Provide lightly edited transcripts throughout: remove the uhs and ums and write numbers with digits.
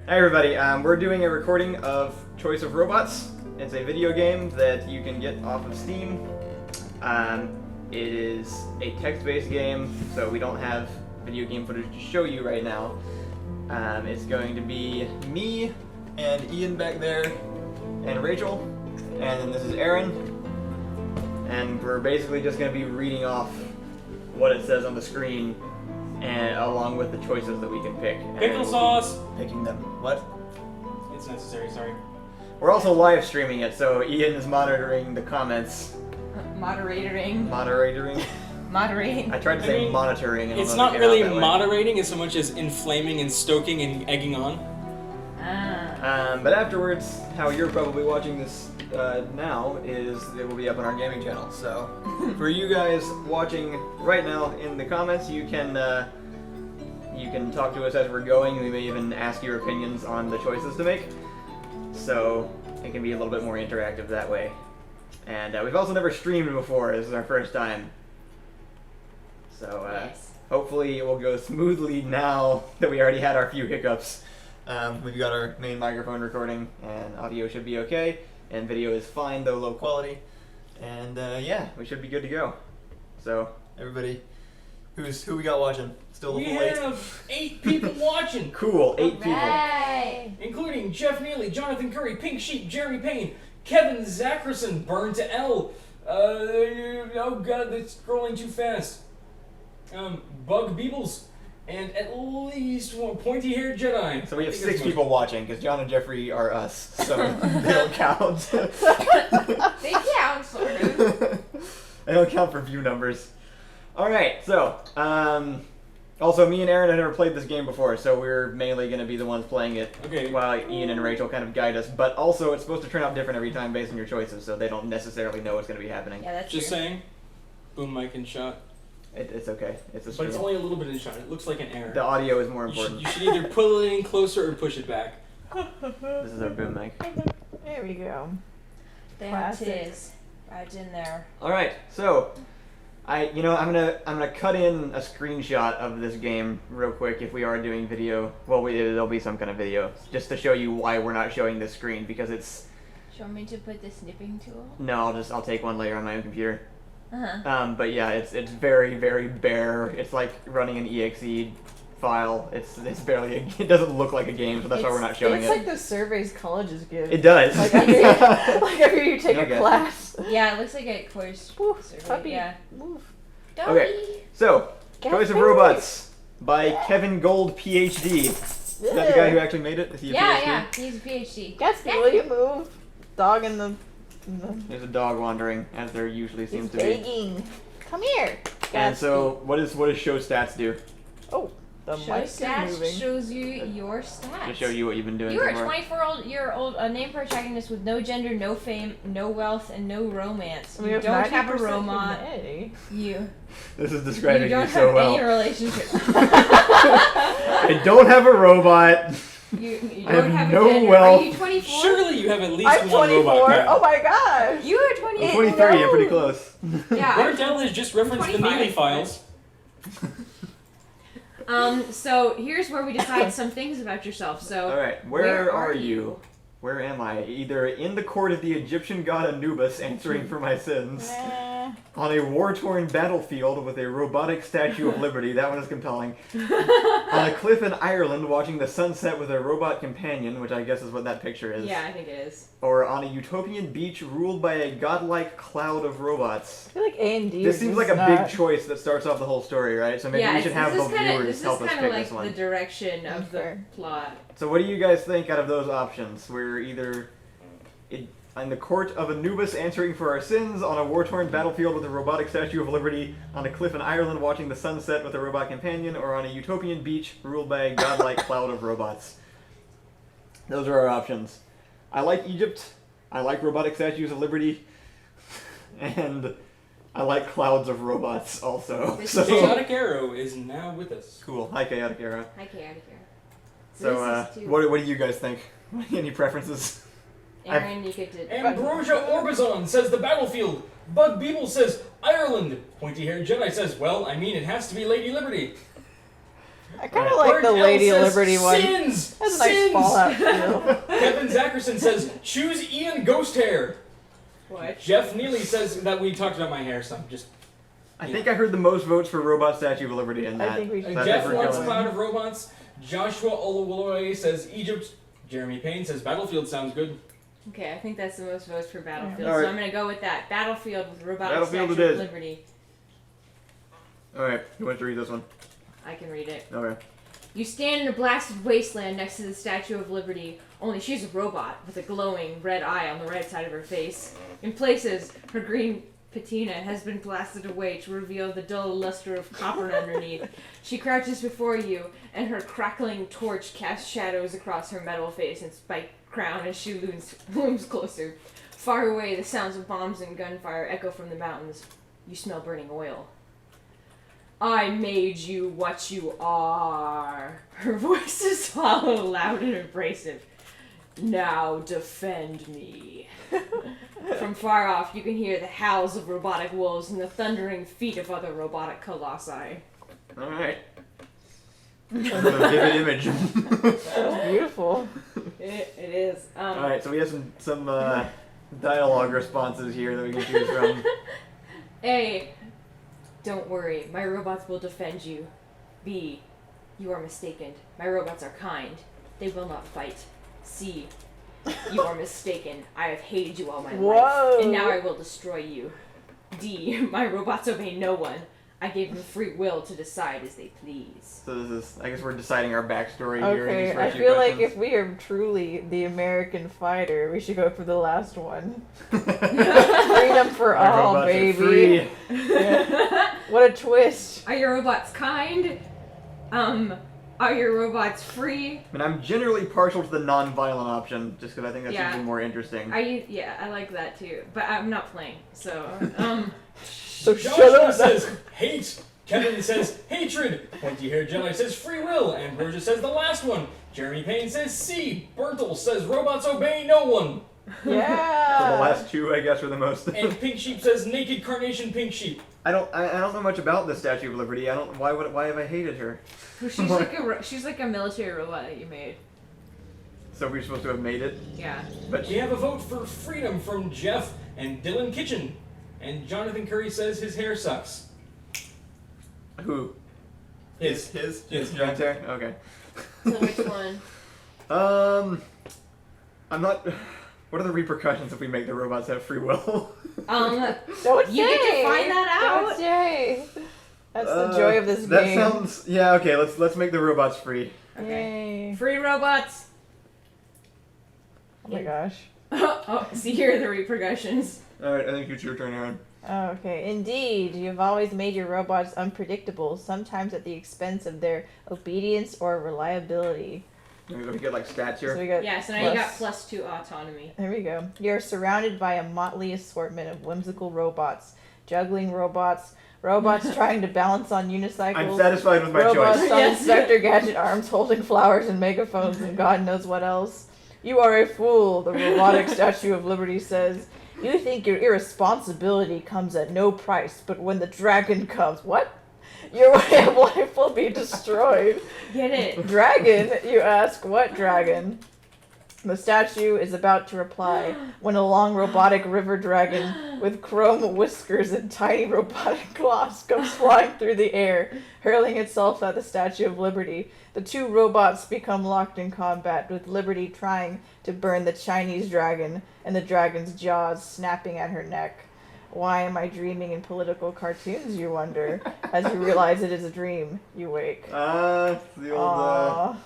Hi everybody, we're doing a recording of Choice of Robots. It's a video game that you can get off of Steam. It is a text-based game, so we don't have video game footage to show you right now. It's going to be me and Ian back there, and Rachel, and then this is Erin. And we're basically just going to be reading off what it says on the screen, and along with the choices that we can pick. Pickle sauce! Picking them. What? It's necessary, sorry. We're also live streaming it, so Ian is monitoring the comments. Moderating. I tried to say monitoring. And it's not really moderating as so much as inflaming and stoking and egging on. But afterwards, how you're probably watching this now is it will be up on our gaming channel. So for you guys watching right now in the comments, you can talk to us as we're going. We may even ask your opinions on the choices to make. So it can be a little bit more interactive that way. And we've also never streamed before. This is our first time. So Yes. Hopefully it will go smoothly now that we already had our few hiccups. We've got our main microphone recording, and audio should be okay. And video is fine, though low quality. And yeah, we should be good to go. So everybody, who we got watching? Still the We full 8? have 8 people watching! Cool, 8 people. Right. Including Jeff Neely, Jonathan Curry, Pink Sheep, Jeremy Payne, Kevin Zackerson, Burn to L. Oh god, that's scrolling too fast. Bug Beebles, and at least one pointy-haired Jedi. So we have 6 people watching, because John and Jeffrey are us, so they don't count. They count, sort of. They don't count for view numbers. Alright, so, also me and Erin have never played this game before, so we're mainly going to be the ones playing it, Okay. while Ian and Rachel kind of guide us, but also it's supposed to turn out different every time based on your choices, so they don't necessarily know what's going to be happening. Yeah, that's Just true. saying. Boom mic and shot. It's okay. It's a But stream. it's only a little bit in shot. It looks like an error. The audio is more You should, important. you should either pull it in closer or push it back. This is our boom mic. There we go. There Classic. it is. Right in there. Alright, so I'm gonna cut in a screenshot of this game real quick if we are doing video. Well, there'll be some kind of video just to show you why we're not showing this screen, because it's Do you want me to put the snipping tool? no. I'll take one later on my own computer. Uh-huh. But yeah, it's very, very bare. It's like running an exe file. It's barely. It doesn't look like a game, so that's why we're not showing It's it. like the surveys colleges give. It does. Like after you take Okay. a class. Yeah, it looks like a course. Woof, survey, puppy. Yeah. Woof. Okay, so Choice of Robots by Kevin Gold, PhD. Is that the guy who actually made it? Is he a PhD? Yeah, he's a PhD. Gatsby, will you move? Dog in the There's a dog wandering, as there usually he's seems to be. begging. Come here. And Gatsby. so, what does show stats do? Oh, the Show mic is stats moving. shows you your stats. To show you what you've been doing You are so a far. 24-year-old named protagonist with no gender, no fame, no wealth, and no romance. We You have don't have a 90% robot. humanity. This is You describing don't you so have well. any relationship. I don't have a robot. You I don't have have no a gender. wealth. Are you 24? Surely you have at least I'm one 24. robot. Kyle. Oh my gosh. You are 24. I'm 23, I'm pretty close. Yeah. Burnt L has just referenced the 25. Neely files. So here's where we decide some things about yourself. So Alright, where are you? Where am I? Either in the court of the Egyptian god Anubis answering for my sins, on a war-torn battlefield with a robotic Statue of Liberty, that one is compelling, on a cliff in Ireland watching the sunset with a robot companion, which I guess is what that picture is, yeah, I think it is. or on a utopian beach ruled by a godlike cloud of robots. I feel like A&D This is seems just like a not... big choice that starts off the whole story, right? So maybe yeah, we should have the viewers help us This is pick kind of like this one. the direction of Okay. the plot. So what do you guys think out of those options? We're either in the court of Anubis answering for our sins, on a war-torn battlefield with a robotic Statue of Liberty, on a cliff in Ireland watching the sunset with a robot companion, or on a utopian beach ruled by a godlike cloud of robots. Those are our options. I like Egypt, I like robotic Statues of Liberty, and I like clouds of robots also. This So Chaotic Arrow is now with us. cool. Hi, Chaotic Era. Hi, Chaotic Era. So, this is too- what do you guys think? Any preferences? Aaron, you get to. Ambrosia Orbison says the battlefield. Bug Beeble says Ireland. Pointy-haired Jedi says, well, I mean, it has to be Lady Liberty. I kind of like Bird the L Lady says, Liberty one. Sins! That's a nice Sins! Fallout feel. Kevin Zackerson says, choose Ian Ghost Hair. What? Jeff Neely says that we talked about my hair, so I'm just... I think I heard the most votes for Robot Statue of Liberty in that. I think we should. That's Jeff what we're wants going. Cloud of Robots. Joshua Olawoloye says Egypt. Jeremy Payne says Battlefield sounds good. Okay, I think that's the most votes for Battlefield, Alright. so I'm gonna go with that. Battlefield with Robotic Battlefield Statue it of is. Liberty. Alright, who wants to read this one? I can read it. Okay. You stand in a blasted wasteland next to the Statue of Liberty, only she's a robot with a glowing red eye on the right side of her face. In places, her green patina has been blasted away to reveal the dull luster of copper underneath. She crouches before you, and her crackling torch casts shadows across her metal face and spiked crown as she looms closer. Far away, the sounds of bombs and gunfire echo from the mountains. You smell burning oil. I made you what you are. Her voice is hollow, loud, and abrasive. Now defend me. From far off, you can hear the howls of robotic wolves and the thundering feet of other robotic colossi. Alright. What a vivid image. That's beautiful. It is. Alright, so we have some dialogue responses here that we can choose from. A. Don't worry, my robots will defend you. B. You are mistaken. My robots are kind. They will not fight. C. You are mistaken. I have hated you all my life, and now I will destroy you. D. My robots obey no one. I gave them free will to decide as they please. So this is, I guess we're deciding our backstory here. in Okay, these I first few feel like questions. if we are truly the American fighter, we should go for the last one. Freedom for Our all, robots are baby. free. Yeah. What a twist. Are your robots kind? Are your robots free? I mean, I'm generally partial to the non-violent option, just because I think that's Yeah. usually more interesting. Yeah, I like that too. But I'm not playing, so So shut Joshua up. says hate. Kevin says hatred. Pointy-haired Jedi says free will. Ambrosia says the last one. Jeremy Payne says C. Bertel says robots obey no one. Yeah. So the last two, I guess, are the most. And Pink Sheep says naked carnation Pink Sheep. I don't know much about the Statue of Liberty. Why have I hated her? she's like a military robot that you made. So we're supposed to have made it, Yeah. but We have a vote for freedom from Jeff and Dylan Kitchen. And Jonathan Curry says his hair sucks. who? His. His John's hair? Okay. So which one? I'm not. What are the repercussions if we make the robots have free will? Don't You get to find that out? Don't say. That's the joy of this that game. sounds. Yeah. Okay. Let's make the robots free. Okay. Yay. Free robots. Oh my gosh. Oh, see here are the repercussions. All right. I think it's your turn, Aaron. Okay, indeed, you've always made your robots unpredictable, sometimes at the expense of their obedience or reliability. We get like stats here. So we got Yeah, so now you got +2 autonomy. There we go. You're surrounded by a motley assortment of whimsical robots, juggling robots, robots trying to balance on unicycles. I'm satisfied with my robots choice. on Yes. Inspector Gadget arms holding flowers and megaphones and God knows what else. You are a fool, the robotic Statue of Liberty says. You think your irresponsibility comes at no price, but when the dragon comes, what? Your way of life will be destroyed. Get it? Dragon, you ask, what dragon? The statue is about to reply when a long robotic river dragon with chrome whiskers and tiny robotic claws comes flying through the air, hurling itself at the Statue of Liberty. The two robots become locked in combat, with Liberty trying to burn the Chinese dragon and the dragon's jaws snapping at her neck. Why am I dreaming in political cartoons, you wonder? As you realize it is a dream, you wake. The old. Aww.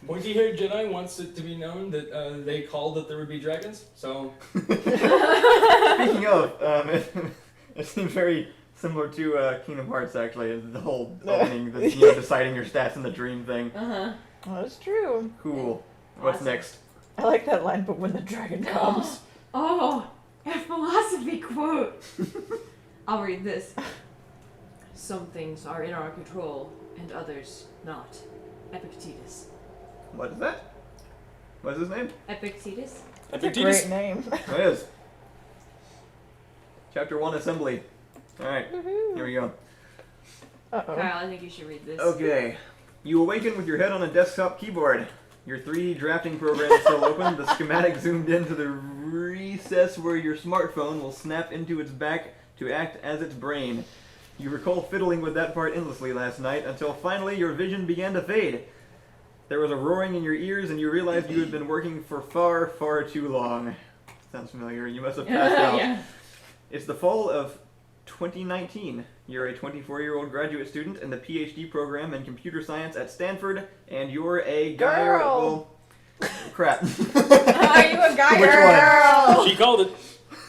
Pointy-haired Jedi wants it to be known that they called that there would be dragons. So Speaking of, it seems very similar to Kingdom Hearts, actually. The whole opening, deciding your stats in the dream thing. Uh-huh. Well, that's true. Cool. What's Awesome. next? I like that line, but when the dragon comes. Oh, a philosophy quote. I'll read this. Some things are in our control, and others not. Epictetus. What is that? What's his name? Epictetus? That's a great name. It is. Chapter 1 Assembly. Alright, here we go. Uh-oh. Kyle, I think you should read this. Okay. You awaken with your head on a desktop keyboard. Your 3D drafting program is still open. The schematic zoomed into the recess where your smartphone will snap into its back to act as its brain. You recall fiddling with that part endlessly last night until finally your vision began to fade. There was a roaring in your ears and you realized you had been working for far, far too long. Sounds familiar. You must have passed out. Yeah. It's the fall of 2019. You're a 24-year-old graduate student in the PhD program in computer science at Stanford, and you're a guy. Girl. Well, crap. Are you a guy Which or a one? girl? She called it.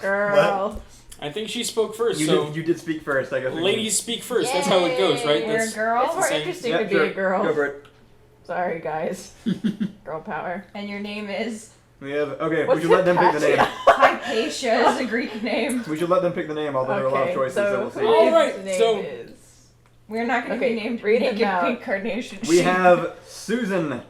Girl. I think she spoke first, You so did speak first, I guess. ladies speak first. That's how it goes, right? You're a That's girl, It's more Same. interesting Yeah, to be sure. a girl. Go for it. Sorry, guys. Girl power. and your name is We have. Okay, What's we should let them pick the name. Hypatia. Is a Greek name. We should let them pick the name, although there are a lot of choices that we'll see. All right, his name so- is... We're not going to Okay, be named read them Naked out. Pink Carnation. We have Susan,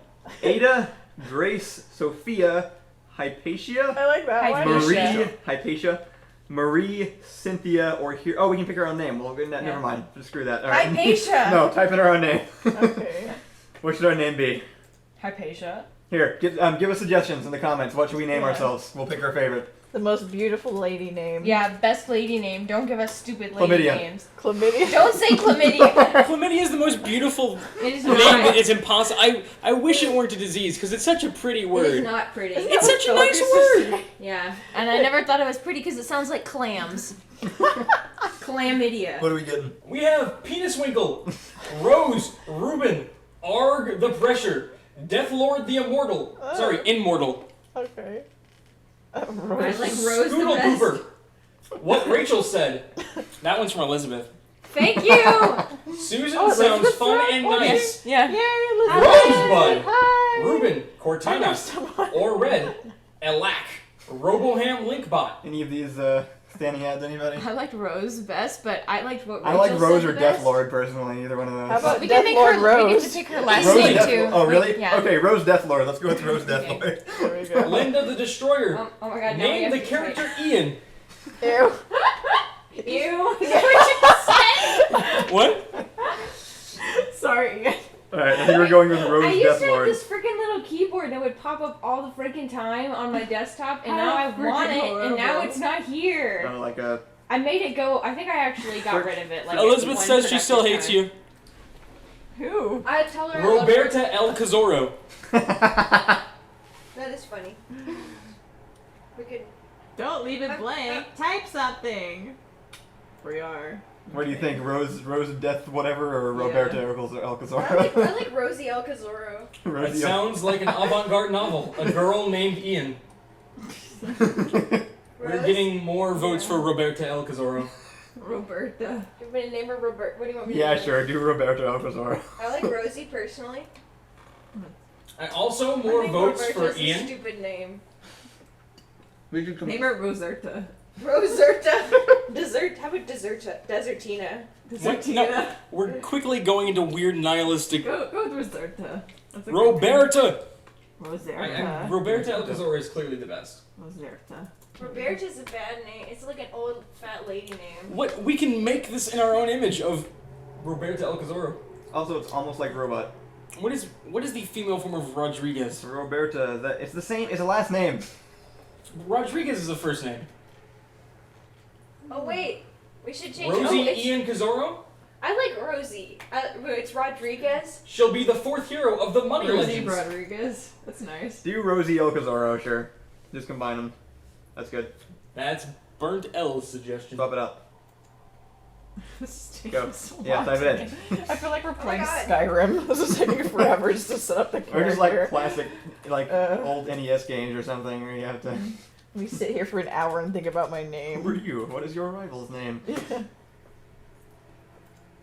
Ada, Grace, Sophia, Hypatia, I like that one. Hypatia. Marie, Hypatia, Marie, Cynthia, or here. Oh, we can pick our own name. Well, Yeah. never mind. Just screw that. All right. Hypatia. No, type in our own name. Okay. What should our name be? Hypatia. Here, give us suggestions in the comments. What should we name Yeah. ourselves? We'll pick our favorite. The most beautiful lady name. Yeah, best lady name. Don't give us stupid lady Chlamydia. names. Chlamydia. Don't say chlamydia. Chlamydia is the most beautiful It is name. not. It's impossible. I wish it weren't a disease because it's such a pretty It is word. not pretty. It's such a nice word. Yeah. And I never thought it was pretty because it sounds like clams. Chlamydia. What are we getting? We have Penis Winkle, Rose, Reuben, Arg the Pressure, Death Lord the Immortal. Sorry, Immortal. Okay. I Rose. like Rose the Scoodle best. Pooper. What Rachel said. That one's from Elizabeth. Thank you. Susan Oh, sounds Elizabeth's fun right. and Okay. nice. Yeah. Yay, Rosebud, Hi. Reuben, I know Cortina, someone. or Red, Elac, Roboham Linkbot. Any of these standing out to anybody? I liked Rose best, but I liked what I Rachel like Rose said or the Death best. Lord personally. Either one of those. How about We Death can make Lord her. Rose? We get to pick her last Rose name Death too. Oh really? Yeah. Okay, Rose Death Lord. Let's go with Rose Death Okay. Lord. There we go. Linda the Destroyer. Oh my god. Now we Name have the to character Ian. Ew. pick- Ew. Is that what you said? What? Sorry. Alright, I think we're going with I Rose used Death to have Lord. this freaking little keyboard that would pop up all the freaking time on my desktop, and How now I want freaking it, and now horrible. it's not here. Like a. I made it go. I think I actually got rid of it. Like Elizabeth one says she still productive hates time. you. Who? I tell her. I love her. Roberta ElCazorro. That is funny. We could. Don't leave it blank. Type something. We are. What do you think, Rose Death whatever or Roberta Alcazar? I like Rosie ElCazorro. That Rosie sounds like an avant-garde noval. A girl named Ian. We're Rose? getting more votes for Roberta ElCazorro. Roberta. I'm gonna name her Robert. What do you want me to Yeah, name sure. Do Roberta Alcazar. her? I like Rosie personally. And also I more think votes for Roberta's a Ian. stupid name. We should come. Name her Roserta. Roserta. Desert. How about Desertina? What? No, we're quickly going into weird nihilistic. Go with Roserta. That's a good Roberta! name. Roserta. Roberta ElCazorro is clearly the best. Roserta. Roberta's a bad name. It's like an old fat lady name. What? We can make this in our own image of Roberta ElCazorro. Also, it's almost like robot. What is the female form of Rodriguez? Roberta. It's the same. It's a last name. Rodriguez is a first name. Oh wait, we should change. Rosie Oh, it's, Ian Cazorro? I like Rosie. It's Rodriguez. She'll be the fourth hero of the Money Rosie Legends. Rodriguez. That's nice. Do Rosie Alcazar, sure. Just combine them. That's good. That's Burnt L's suggestion. Bump it up. This is Go. taking so Yeah, long type it in. today. I feel like we're playing God. Skyrim. This is taking forever just to set up the character. Or just like classic, like Uh. old NES games or something where you have to. We sit here for an hour and think about my name. Who are you? What is your rival's name?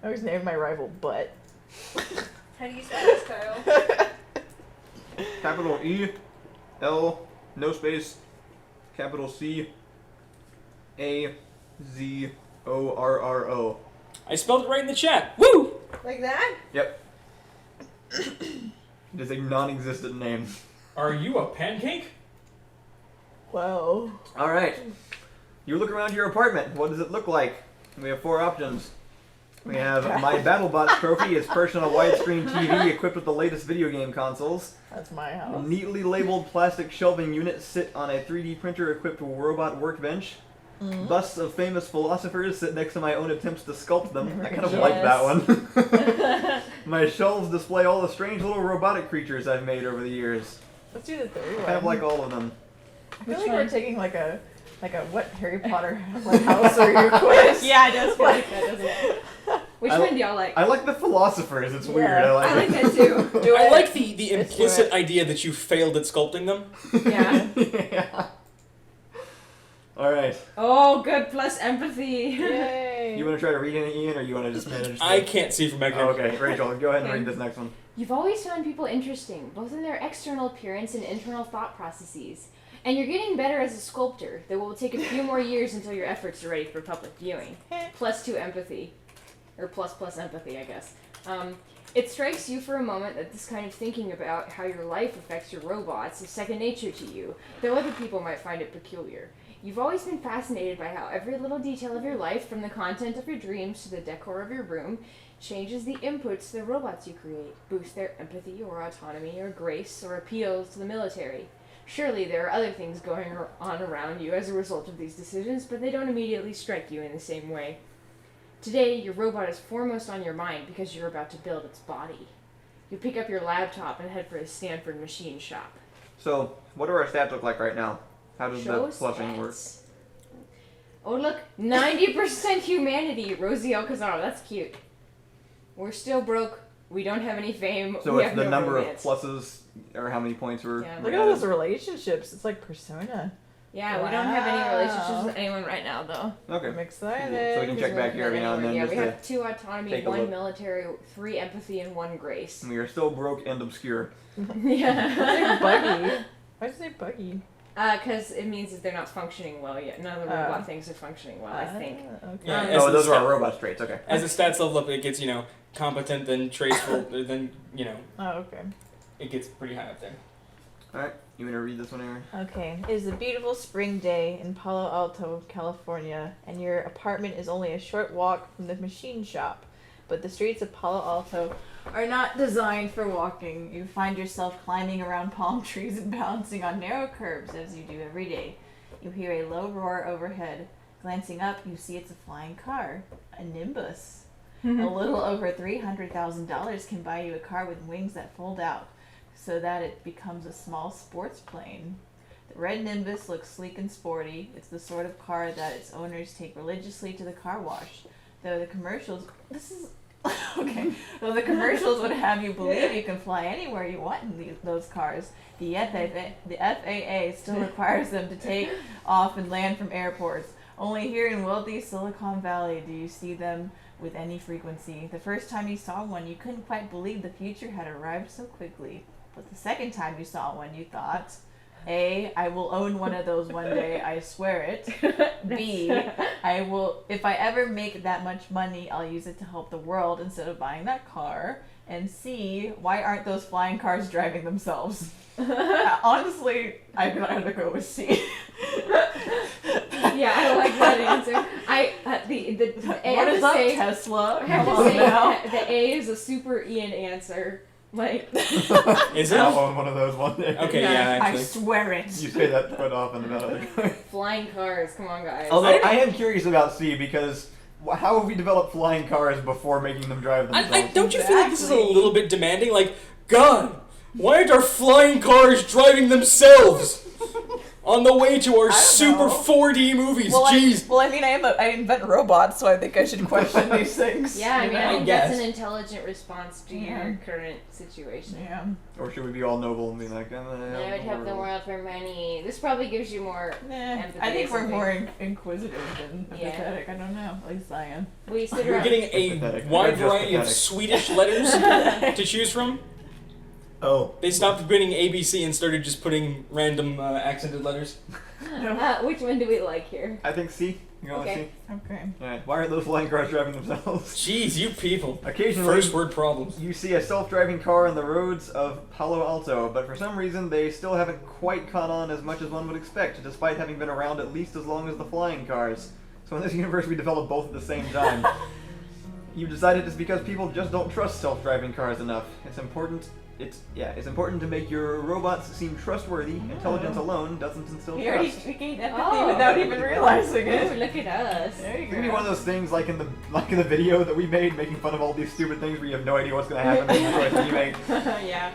I always named my rival Butt. How do you spell this, Kyle? Capital E, L, no space, capital C, A, Z, O, R, R, O. I spelled it right in the chat. Woo! Like that? Yep. It is a non-existent name. Are you a pancake? Wow. All right. You look around your apartment. What does it look like? We have 4 options. We have my BattleBots trophy is perched on a widescreen TV equipped with the latest video game consoles. That's my house. Neatly labeled plastic shelving units sit on a 3D printer equipped robot workbench. Busts of famous philosophers sit next to my own attempts to sculpt them. I kind of like that one. My shelves display all the strange little robotic creatures I've made over the years. Let's do the third one. Kind of like all of them. I feel like we're taking like a what Harry Potter like house are you quiz? Yeah, it does feel like that, doesn't it? Which one do y'all like? I like the philosophers. It's weird. Yeah. I like that too. I like the Let's do implicit it. idea that you failed at sculpting them. Yeah. Yeah. All right. Oh, good plus empathy. Yay! You want to try to read any, Ian, or you want to just manage? I can't see from back here. Oh, okay, Rachel, go ahead and Okay. read this next one. You've always found people interesting, both in their external appearance and internal thought processes. And you're getting better as a sculptor, though it will take a few more years until your efforts are ready for public viewing. Plus 2 empathy. Or plus empathy, I guess. It strikes you for a moment that this kind of thinking about how your life affects your robots is second nature to you, though other people might find it peculiar. You've always been fascinated by how every little detail of your life, from the content of your dreams to the decor of your room, changes the inputs to the robots you create, boosts their empathy or autonomy or grace or appeals to the military. Surely there are other things going on around you as a result of these decisions, but they don't immediately strike you in the same way. Today, your robot is foremost on your mind because you're about to build its body. You pick up your laptop and head for a Stanford machine shop. So, what do our stats look like right now? How does Show the flushing work? stats. Oh look, 90% humanity, Rosie ElCazorro, that's cute. We're still broke, we don't have any fame, So we it's have the no number romance. of pluses, or how many points we're... Yeah. Look at all those relationships. It's like Persona. Yeah, we don't have any Wow. relationships with anyone right now though. Okay. I'm excited. So we can check back here every now and then Yeah, just we to... have 2 autonomy, take a 1 look. military, 3 empathy, and 1 grace. We are still broke and obscure. Yeah. Buggy. Why'd you say buggy? Because it means that they're not functioning well yet. None of the robot things are functioning well, I think. Okay. Yeah, Oh, as those the are our stat- robot traits, okay. As the stats level up, it gets, competent, then graceful, then, Oh, okay. it gets pretty high up there. Alright, you want to read this one, Erin? Okay. It is a beautiful spring day in Palo Alto, California, and your apartment is only a short walk from the machine shop. But the streets of Palo Alto are not designed for walking. You find yourself climbing around palm trees and balancing on narrow curbs as you do every day. You hear a low roar overhead. Glancing up, you see it's a flying car, a Nimbus. A little over $300,000 can buy you a car with wings that fold out, so that it becomes a small sports plane. The red Nimbus looks sleek and sporty. It's the sort of car that its owners take religiously to the car wash. Though the commercials, okay. Though the commercials would have you believe you can fly anywhere you want in those cars, the FAA still requires them to take off and land from airports. Only here in wealthy Silicon Valley do you see them with any frequency. The first time you saw one, you couldn't quite believe the future had arrived so quickly. But the second time you saw one, you thought, A, I will own one of those one day, I swear it. B, I will, if I ever make that much money, I'll use it to help the world instead of buying that car. And C, why aren't those flying cars driving themselves? Honestly, I'm gonna go with C. Yeah, I like that answer. What is up, Tesla? I have Come to on say now. that the A is a super Ian answer. Like, Is it? I'll own one of those one day. Okay, Yeah. yeah, I actually. swear it. You say that quite often about other cars. flying cars, come on guys. Although I am curious about C because how have we developed flying cars before making them drive themselves? Don't you feel like this is a Exactly. little bit demanding? Like, God, why aren't our flying cars driving themselves? On the way to our don't super know. 4D movies, Well, jeez. I invent robots, so I think I should question these things. Yeah, I mean, I I think guess. that's an intelligent response to Yeah. your current situation. Yeah. Or should we be all noble and be like, I would have the world for money. This probably gives you more empathy. I think or we're something. more inquisitive than Yeah. empathetic. I don't know. At least I am. We sit You're around. getting a Pathetic. wide I'm just variety of pathetic. Swedish letters to choose from. Oh. They stopped putting ABC and started just putting random accented letters. Which one do we like here? I think C. You go Okay. with C? Okay. Alright. Why aren't those flying cars driving themselves? Jeez, you people. Occasionally, First word problems. you see a self-driving car on the roads of Palo Alto, but for some reason they still haven't quite caught on as much as one would expect, despite having been around at least as long as the flying cars. So in this universe we developed both at the same time. you decided it's because people just don't trust self-driving cars enough. It's important to make your robots seem trustworthy. Intelligence alone doesn't instill He already trust. gained empathy Oh. without even realizing Ooh, it. look at us. There you Maybe go. one of those things like in the video that we made, making fun of all these stupid things where you have no idea what's gonna happen in the choices you make. Yeah.